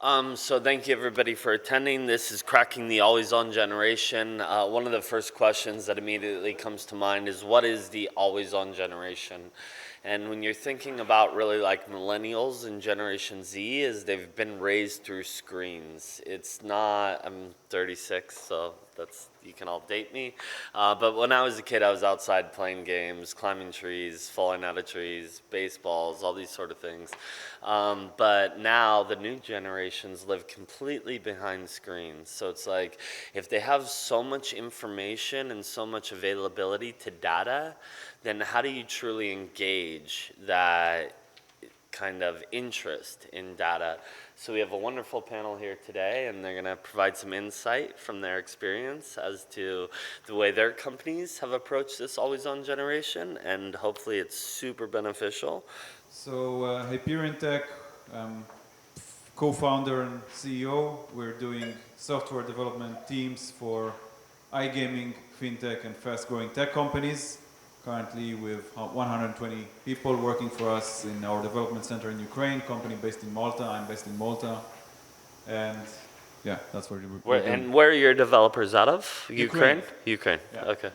So thank you everybody for attending. This is Cracking the Always On Generation. One of the first questions that immediately comes to mind is, what is the Always On generation? And when you're thinking about really like millennials and Generation Z, is they've been raised through screens. It's not, I'm 36, so you can all date me. But when I was a kid, I was outside playing games, climbing trees, falling out of trees, baseballs, all these sort of things. But now the new generations live completely behind screens. So it's like, if they have so much information and so much availability to data, then how do you truly engage that kind of interest in data? So we have a wonderful panel here today, and they're going to provide some insight from their experience as to the way their companies have approached this always-on generation, and hopefully it's super beneficial. So Hyperion Tech, co-founder and CEO. We're doing software development teams for iGaming, fintech, and fast-growing tech companies. Currently with 120 people working for us in our development center in Ukraine, company based in Malta. I'm based in Malta. And yeah, that's what we're doing. And where are your developers out of? Ukraine. Ukraine, yeah. Okay.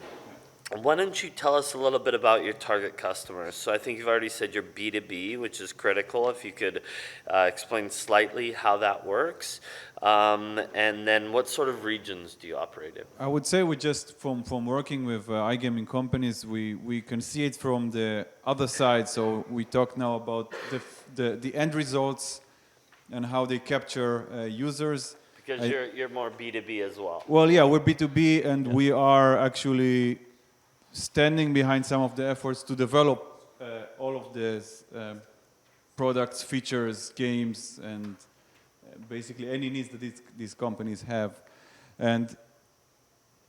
Why don't you tell us a little bit about your target customers? So I think you've already said you're B2B, which is critical. If you could explain slightly how that works. And then what sort of regions do you operate in? I would say we just, from working with iGaming companies, we can see it from the other side. So we talk now about the end results and how they capture users. Because you're more B2B as well. Well, yeah, we're B2B, and we are actually standing behind some of the efforts to develop all of these products, features, games, and basically any needs that these companies have. And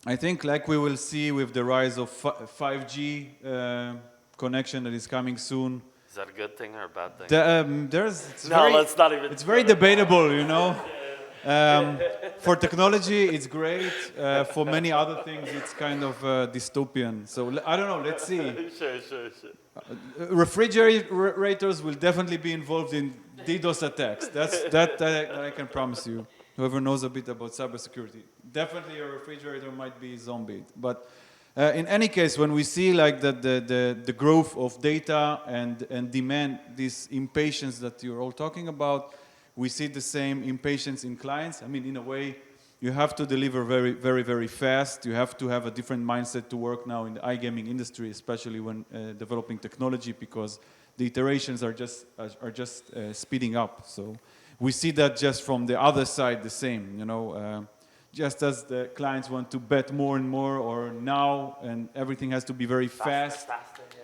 I think, like we will see with the rise of 5G connection that is coming soon. Is that a good thing or a bad thing? Let's not even. It's very debatable, you know. For technology, it's great. For many other things, it's kind of dystopian. So I don't know. Let's see. Sure. Refrigerators will definitely be involved in DDoS attacks. That I can promise you. Whoever knows a bit about cybersecurity, definitely your refrigerator might be zombied. But in any case, when we see like the growth of data and demand, this impatience that you're all talking about, we see the same impatience in clients. I mean, in a way, you have to deliver very, very, very fast. You have to have a different mindset to work now in the iGaming industry, especially when developing technology, because the iterations are just speeding up. So we see that just from the other side the same, you know. Just as the clients want to bet more and more or now, and everything has to be very fast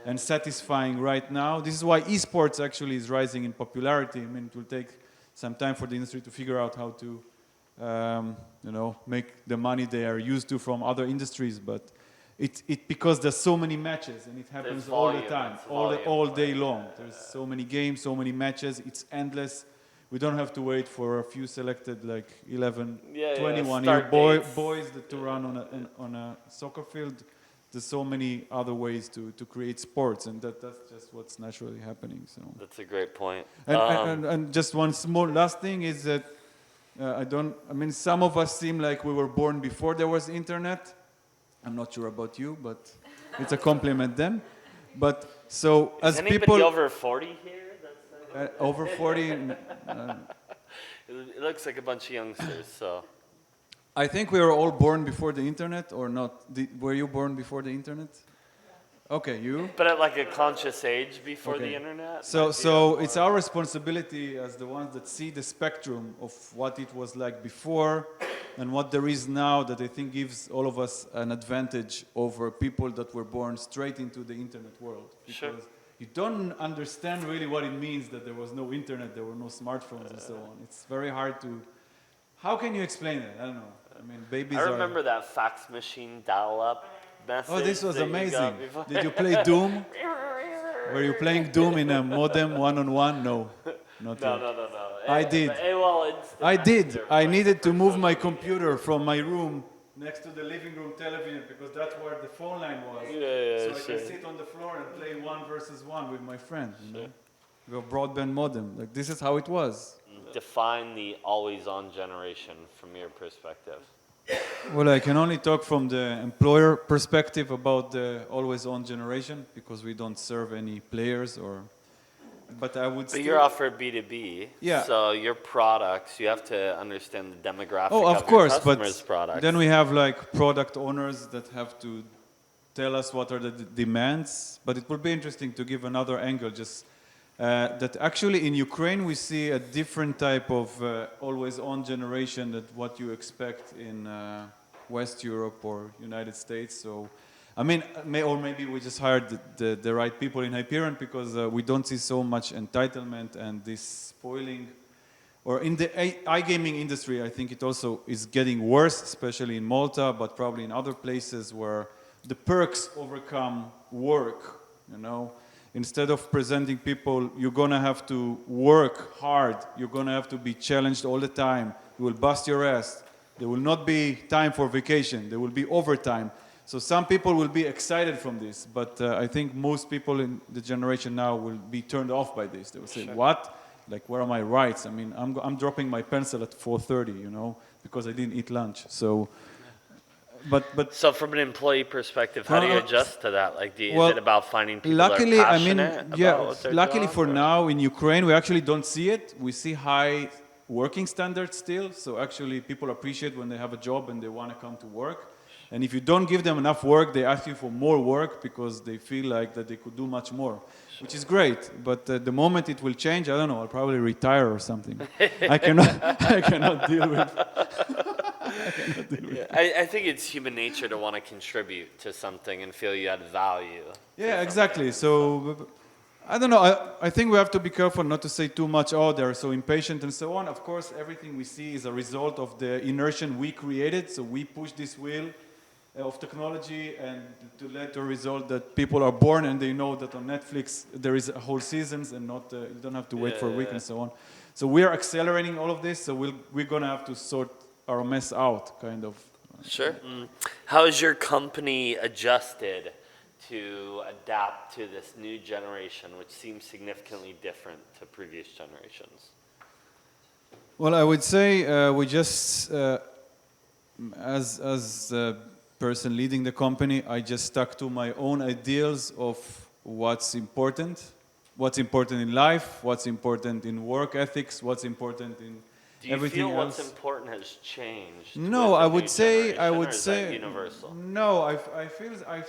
and satisfying right now. This is why esports actually is rising in popularity. I mean, it will take some time for the industry to figure out how to, make the money they are used to from other industries. But because there's so many matches and it happens all the time, all day long. There's so many games, so many matches. It's endless. We don't have to wait for a few selected, like 11, 21-year boys to run on a soccer field. There's so many other ways to create sports, and that's just what's naturally happening. So that's a great point. And just one small last thing is that some of us seem like we were born before there was internet. I'm not sure about you, but it's a compliment then. But so as people, anybody over 40 here? Over 40. It looks like a bunch of youngsters. So. I think we were all born before the internet, or not? Were you born before the internet? Okay, you? But at like a conscious age before the internet? So it's our responsibility as the ones that see the spectrum of what it was like before and what there is now, that I think gives all of us an advantage over people that were born straight into the internet world. Because you don't understand really what it means that there was no internet, there were no smartphones and so on. It's very hard to... How can you explain it? I don't know. I mean, babies I remember that fax machine dial-up message. Oh, this was amazing. Did you play Doom? Were you playing Doom in a modem one-on-one? No. Not yet. No. I did. I did. I needed to move my computer from my room next to the living room television because that's where the phone line was. So I can sit on the floor and play 1 versus 1 with my friend. You know? We have broadband modem. Like this is how it was. Define the always-on generation from your perspective. Well, I can only talk from the employer perspective about the always-on generation because we don't serve any players or. But I would But still. you're offered B2B, Yeah. so your products, you have to understand the demographic Oh, of of your course, but customers' products. then we have like product owners that have to tell us what are the demands. But it would be interesting to give another angle, just that actually in Ukraine we see a different type of always-on generation than what you expect in West Europe or United States. So, I mean, maybe we just hired the right people in Hyperion because we don't see so much entitlement and this spoiling. Or in the iGaming industry, I think it also is getting worse, especially in Malta, but probably in other places where the perks overcome work, you know. Instead of presenting people, you're gonna have to work hard, you're gonna have to be challenged all the time, you will bust your ass, there will not be time for vacation, there will be overtime. So some people will be excited from this, but I think most people in the generation now will be turned off by this. They will say, what? Like, where are my rights? I mean, I'm dropping my pencil at 4:30, you know, because I didn't eat lunch. So, but So from an employee perspective, how do you adjust to that? Like, is well, it about finding people luckily, that are I mean, passionate yeah, about what their luckily job, for or- now in Ukraine, we actually don't see it. We see high working standards still. So actually, people appreciate when they have a job and they want to come to work. And if you don't give them enough work, they ask you for more work because they feel like that they could do much more, which is great. But the moment it will change, I don't know, I'll probably retire or something. I cannot deal with. I think it's human nature to want to contribute to something and feel you add value. to Yeah, something. exactly. So I don't know. I think we have to be careful not to say too much. Oh, they're so impatient and so on. Of course, everything we see is a result of the inertia we created. So we push this wheel of technology and to let the result that people are born and they know that on Netflix there is a whole seasons and not you don't have to wait for a week and so on. So we are accelerating all of this. So we're gonna have to sort our mess out, kind of. Sure. How has your company adjusted to adapt to this new generation, which seems significantly different to previous generations? Well, I would say we just, as a person leading the company, I just stuck to my own ideals of what's important in life, what's important in work ethics, what's important in Do you everything feel else. what's important has changed? No, with the I new would say, generation, or is that universal. no, I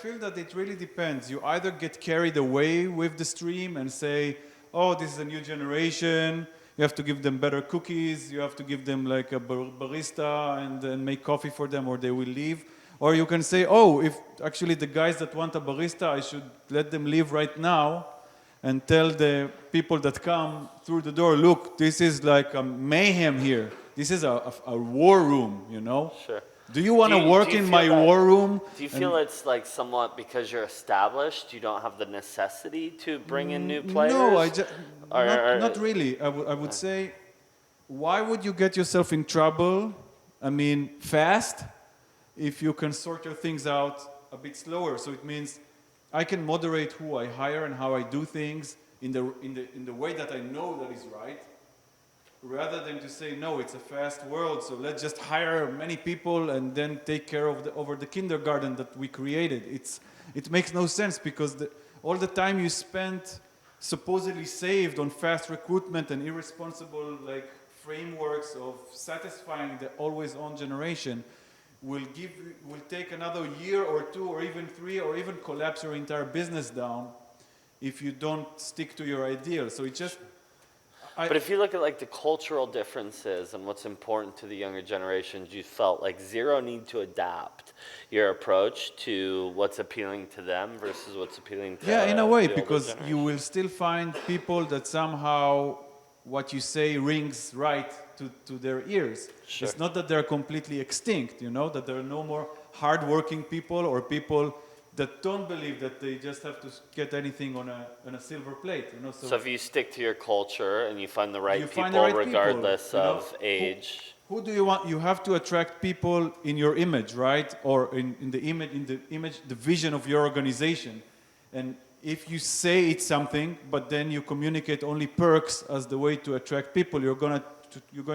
feel that it really depends. You either get carried away with the stream and say, oh, this is a new generation, you have to give them better cookies, you have to give them like a barista and make coffee for them or they will leave. Or you can say, oh, if actually the guys that want a barista, I should let them leave right now and tell the people that come through the door, look, this is like a mayhem here. This is a war room, you know? Sure. Do you want to Do you- work do you in feel my that- war room? Do you feel it's like somewhat because you're established, you don't have the necessity to bring in new players? No, not Or- really. I would say, why would you get yourself in trouble, I mean, fast, if you can sort your things out a bit slower? So it means I can moderate who I hire and how I do things in the way that I know that is right, rather than to say, no, it's a fast world, so let's just hire many people and then take care of over the kindergarten that we created. It makes no sense because all the time you spent supposedly saved on fast recruitment and irresponsible like frameworks of satisfying the always-on generation will take another year or two or even 3 or even collapse your entire business down if you don't stick to your ideal. So it just... But if you look at like the cultural differences and what's important to the younger generations, you felt like zero need to adapt your approach to what's appealing to them versus what's appealing to Yeah, in a way, the older because you generation. will still find people that somehow what you say rings right to their ears. Sure. It's not that they're completely extinct, you know, that there are no more hardworking people or people that don't believe that they just have to get anything on a silver plate, you know. So if you stick to your culture and you find the right You people find the right people, regardless you know, of age, who do you want? You have to attract people in your image, right? Or in the image, the vision of your organization. And if you say it's something, but then you communicate only perks as the way to attract people, you're going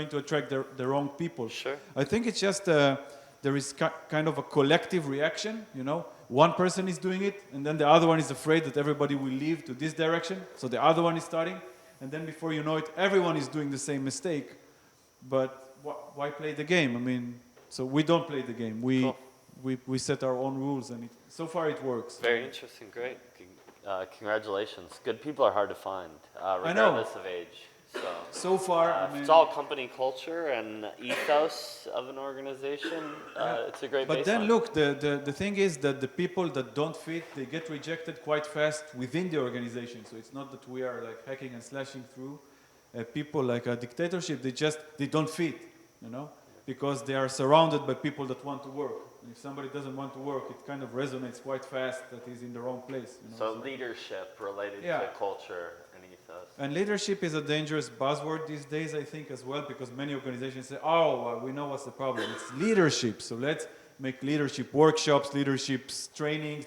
to attract the wrong people. Sure. I think it's just there is kind of a collective reaction, you know. One person is doing it, and then the other one is afraid that everybody will leave to this direction, so the other one is starting, and then before you know it, everyone is doing the same mistake. But why play the game? I mean, so we don't play the game. Cool. We set our own rules, and so far it works. Very interesting. Great. Congratulations. Good people are hard to find, I know. regardless of age. So far, I if mean, it's all company culture and ethos of an organization, it's a great but baseline. then look, the thing is that the people that don't fit, they get rejected quite fast within the organization. So it's not that we are like hacking and slashing through people like a dictatorship. They don't fit, you know, because they are surrounded by people that want to work. And if somebody doesn't want to work, it kind of resonates quite fast that he's in the wrong place. You know? So leadership related to culture and ethos. And leadership is a dangerous buzzword these days, I think, as well, because many organizations say, oh, well, we know what's the problem. It's leadership, so let's make leadership workshops, leadership trainings,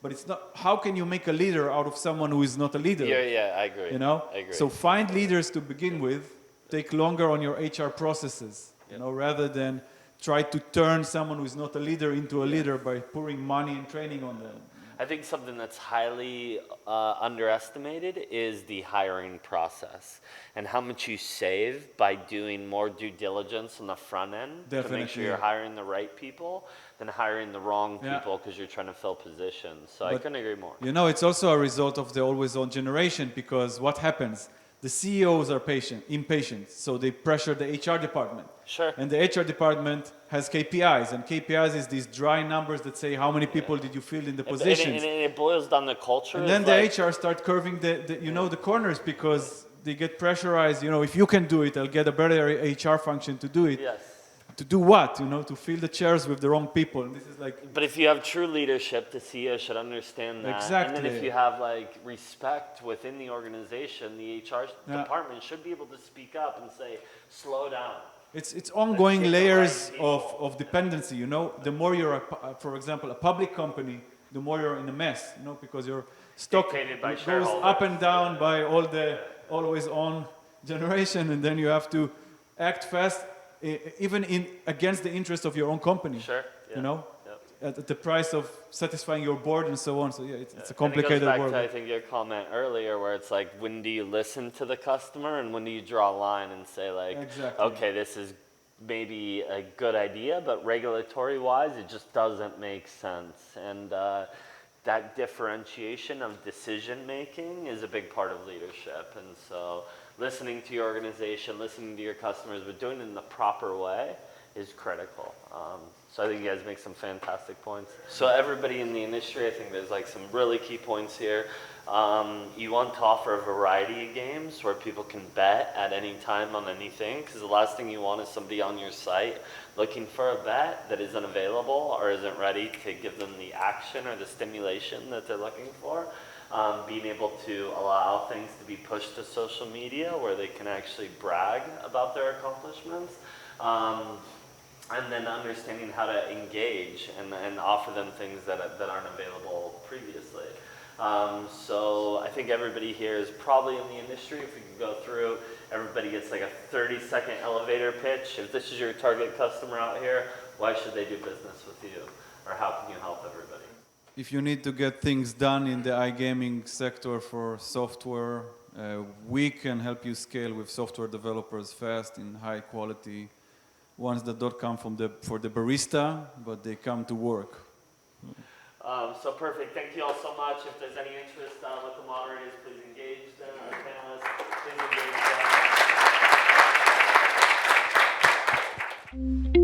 but it's not, how can you make a leader out of someone who is not a leader? Yeah, I agree. You know? I agree. So find leaders to begin with, take longer on your HR processes, you know, rather than try to turn someone who is not a leader into a leader by pouring money and training on them. I think something that's highly underestimated is the hiring process and how much you save by doing more due diligence on the front end to make sure you're hiring the right people than hiring the wrong people because you're trying to fill positions. So I couldn't agree more. You know, it's also a result of the always-on generation, because what happens? The CEOs are impatient, so they pressure the HR department. Sure. And the HR department has KPIs, and KPIs is these dry numbers that say how many people did you fill in the positions. And it boils down to culture. And then the HR start curving the corners, because they get pressurized. You know, if you can do it, I'll get a better HR function to do it. Yes. To do what? You know, to fill the chairs with the wrong people. And this is like. But if you have true leadership, the CEO should understand that. Exactly. And then if you have like respect within the organization, the HR department should be able to speak up and say, slow down. It's ongoing layers of dependency, you know. The more you're, for example, a public company, the more you're in a mess, you know, because your stock goes up and down by all the always-on generation, and then you have to act fast, even against the interest of your own company. Sure. Yeah. You know, at the price of satisfying your board and so on. So yeah, it's a complicated world. It goes world. back to, I think, your comment earlier, where it's like, when do you listen to the customer, and when do you draw a line and say, like, okay, this is maybe a good idea, but regulatory-wise, it just doesn't make sense. And that differentiation of decision-making is a big part of leadership. And so listening to your organization, listening to your customers, but doing it in the proper way is critical. So I think you guys make some fantastic points. So everybody in the industry, I think there's like some really key points here. You want to offer a variety of games where people can bet at any time on anything, because the last thing you want is somebody on your site looking for a bet that isn't available or isn't ready to give them the action or the stimulation that they're looking for. Being able to allow things to be pushed to social media where they can actually brag about their accomplishments. And then understanding how to engage and offer them things that aren't available previously. So I think everybody here is probably in the industry. If we could go through, everybody gets like a 30-second elevator pitch. If this is your target customer out here, why should they do business with you? Or how can you help everybody? If you need to get things done in the iGaming sector for software, we can help you scale with software developers fast in high quality. Ones that don't come for the barista, but they come to work. So perfect. Thank you all so much. If there's any interest with the moderators, please engage them. Our panelists, please engage them.